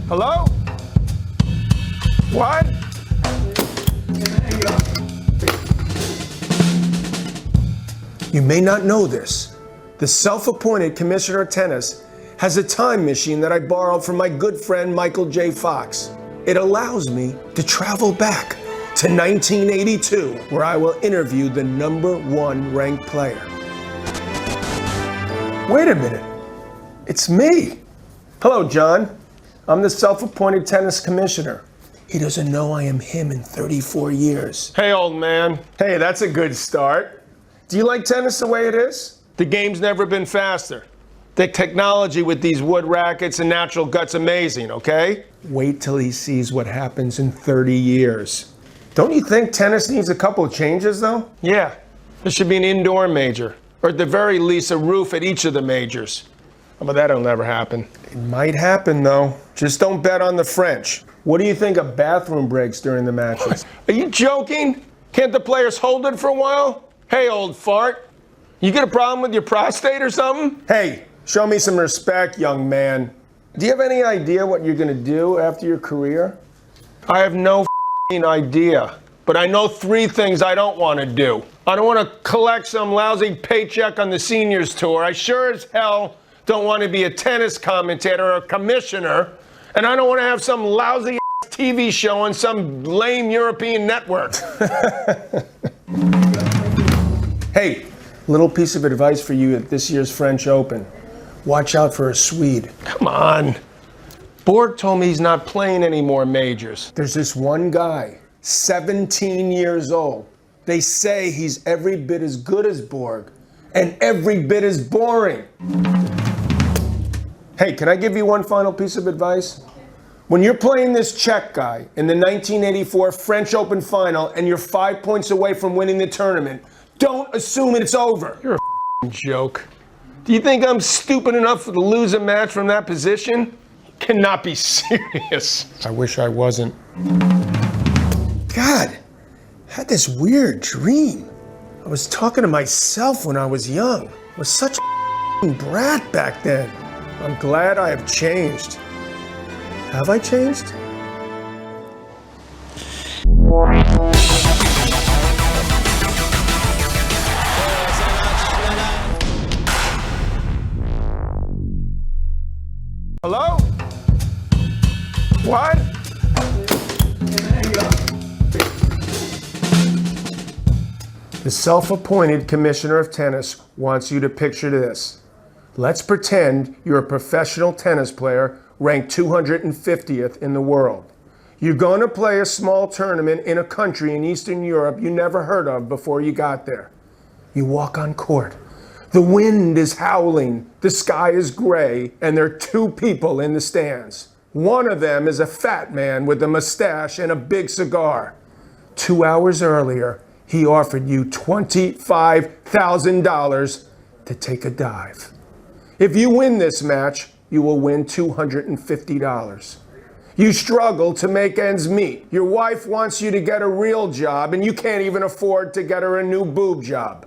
Hello? What? You may not know this. The self-appointed commissioner of tennis has a time machine that I borrowed from my good friend Michael J. Fox. It allows me to travel back to 1982, where I will interview the #1 ranked player. Wait a minute. It's me. Hello, John. I'm the self-appointed tennis commissioner. He doesn't know I am him in 34 years. Hey, old man. Hey, that's a good start. Do you like tennis the way it is? The game's never been faster. The technology with these wood rackets and natural gut's amazing, okay? Wait till he sees what happens in 30 years. Don't you think tennis needs a couple of changes, though? Yeah. There should be an indoor major, or at the very least, a roof at each of the majors. But that'll never happen. It might happen, though. Just don't bet on the French. What do you think of bathroom breaks during the matches? Are you joking? Can't the players hold it for a while? Hey, old fart. You got a problem with your prostate or something? Hey, show me some respect, young man. Do you have any idea what you're gonna do after your career? I have no idea, but I know 3 things I don't want to do. I don't want to collect some lousy paycheck on the seniors tour. I sure as hell don't want to be a tennis commentator or a commissioner, and I don't want to have some lousy TV show on some lame European network. Hey, little piece of advice for you at this year's French Open. Watch out for a Swede. Come on. Borg told me he's not playing any more majors. There's this one guy, 17 years old. They say he's every bit as good as Borg and every bit as boring. Hey, can I give you one final piece of advice? When you're playing this Czech guy in the 1984 French Open final and you're 5 points away from winning the tournament, don't assume it's over. You're a joke. Do you think I'm stupid enough to lose a match from that position? You cannot be serious. I wish I wasn't. God, I had this weird dream. I was talking to myself when I was young. I was such a brat back then. I'm glad I have changed. Have I changed? Hello? What? The self-appointed commissioner of tennis wants you to picture this. Let's pretend you're a professional tennis player ranked 250th in the world. You're going to play a small tournament in a country in Eastern Europe you never heard of before you got there. You walk on court. The wind is howling, the sky is gray, and there are 2 people in the stands. One of them is a fat man with a mustache and a big cigar. 2 hours earlier, he offered you $25,000 to take a dive. If you win this match, you will win $250. You struggle to make ends meet. Your wife wants you to get a real job, and you can't even afford to get her a new boob job.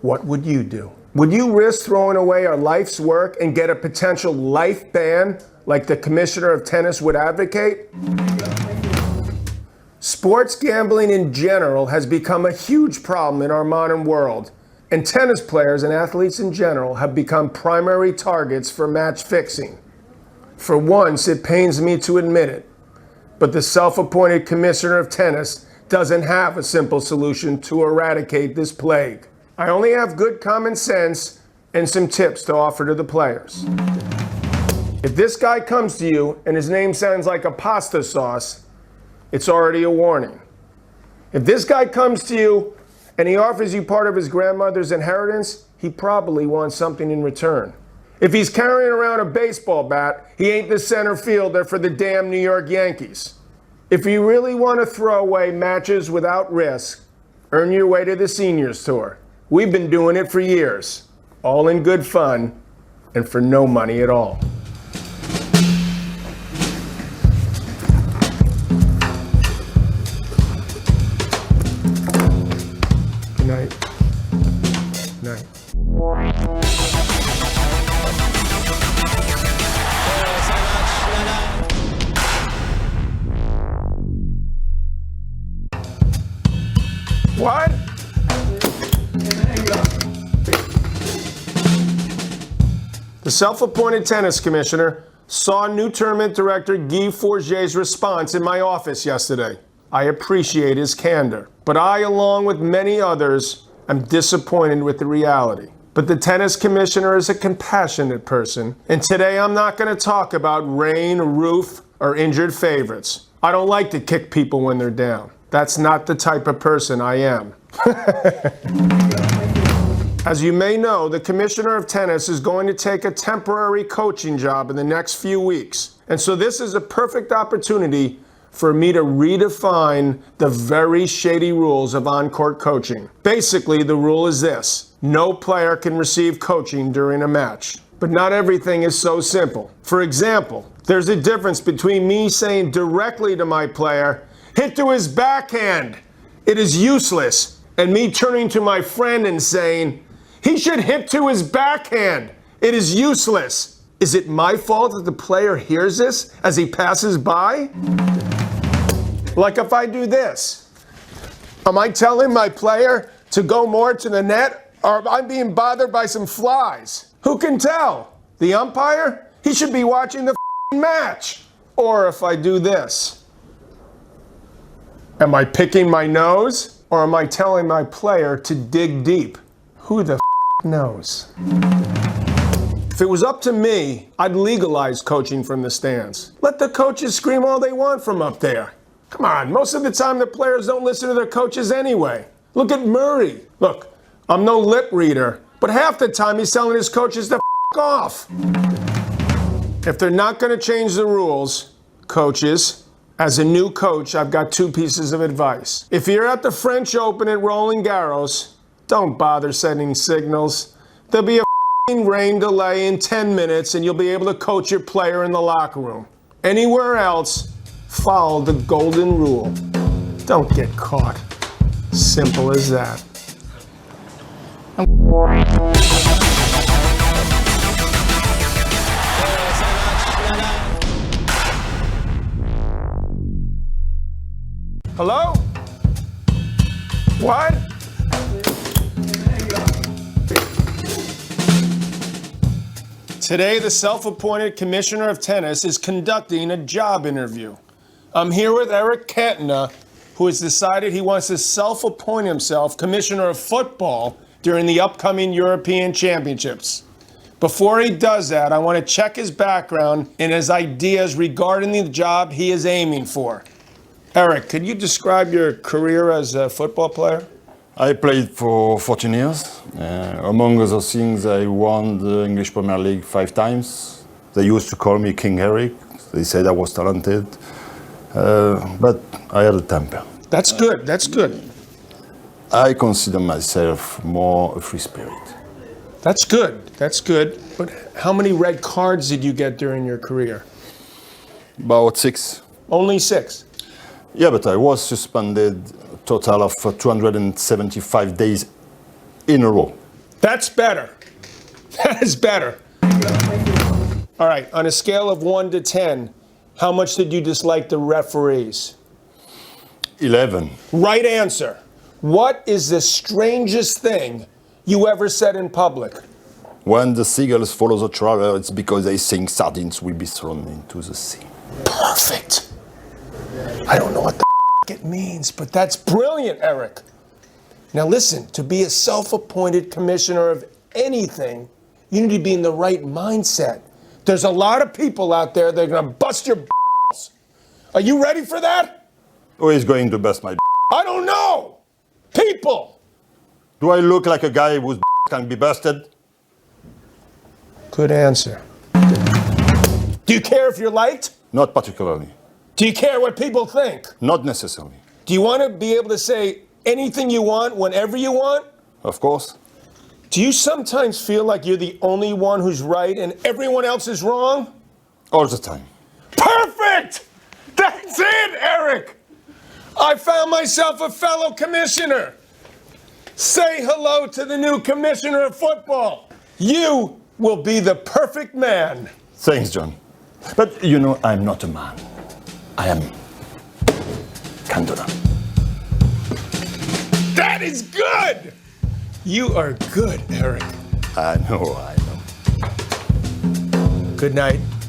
What would you do? Would you risk throwing away our life's work and get a potential life ban like the commissioner of tennis would advocate? Sports gambling in general has become a huge problem in our modern world. And tennis players and athletes in general have become primary targets for match fixing. For once, it pains me to admit it, but the self-appointed commissioner of tennis doesn't have a simple solution to eradicate this plague. I only have good common sense and some tips to offer to the players. If this guy comes to you and his name sounds like a pasta sauce, it's already a warning. If this guy comes to you and he offers you part of his grandmother's inheritance, he probably wants something in return. If he's carrying around a baseball bat, he ain't the center fielder for the damn New York Yankees. If you really want to throw away matches without risk, earn your way to the seniors tour. We've been doing it for years, all in good fun and for no money at all. Good night. Good night. self-appointed tennis commissioner saw new tournament director Guy Forget's response in my office yesterday. I appreciate his candor, but I, along with many others, am disappointed with the reality. But the tennis commissioner is a compassionate person, and today I'm not going to talk about rain, roof, or injured favorites. I don't like to kick people when they're down. That's not the type of person I am. As you may know, the commissioner of tennis is going to take a temporary coaching job in the next few weeks. And so this is a perfect opportunity for me to redefine the very shady rules of on-court coaching. Basically, the rule is this: no player can receive coaching during a match. But not everything is so simple. For example, there's a difference between me saying directly to my player, "Hit to his backhand, it is useless," and me turning to my friend and saying, "He should hit to his backhand, it is useless." Is it my fault that the player hears this as he passes by? Like if I do this, am I telling my player to go more to the net, or am I being bothered by some flies? Who can tell? The umpire? He should be watching the match. Or if I do this, am I picking my nose, or am I telling my player to dig deep? Who the knows? If it was up to me, I'd legalize coaching from the stands. Let the coaches scream all they want from up there. Come on, most of the time the players don't listen to their coaches anyway. Look at Murray. Look, I'm no lip reader, but half the time he's telling his coaches to off. If they're not going to change the rules, coaches, as a new coach, I've got two pieces of advice. If you're at the French Open at Roland Garros, don't bother sending signals. There'll be a rain delay in 10 minutes and you'll be able to coach your player in the locker room. Anywhere else, follow the golden rule. Don't get caught. Simple as that. Hello? What? Today, the self-appointed commissioner of tennis is conducting a job interview. I'm here with Eric Cantona, who has decided he wants to self-appoint himself commissioner of football during the upcoming European Championships. Before he does that, I want to check his background and his ideas regarding the job he is aiming for. Eric, could you describe your career as a football player? I played for 14 years. Among other things, I won the English Premier League 5 times. They used to call me King Eric. They said I was talented. But I had a temper. That's good. That's good. I consider myself more a free spirit. That's good. That's good. But how many red cards did you get during your career? About 6. Only 6? Yeah, but I was suspended a total of 275 days in a row. That's better. That is better. All right, on a scale of 1 to 10, how much did you dislike the referees? 11. Right answer. What is the strangest thing you ever said in public? When the seagulls follow the trawler, it's because they think sardines will be thrown into the sea. Perfect. I don't know what the it means, but that's brilliant, Eric. Now listen, to be a self-appointed commissioner of anything, you need to be in the right mindset. There's a lot of people out there that are going to bust your balls. Are you ready for that? Who is going to bust my I don't know. People. Do I look like a guy whose can be busted? Good answer. Do you care if you're liked? Not particularly. Do you care what people think? Not necessarily. Do you want to be able to say anything you want, whenever you want? Of course. Do you sometimes feel like you're the only one who's right and everyone else is wrong? All the time. Perfect! That's it, Eric! I found myself a fellow commissioner. Say hello to the new commissioner of football. You will be the perfect man. Thanks, John. But you know, I'm not a man. I am Cantona. That is good! You are good, Eric. I know. Good night.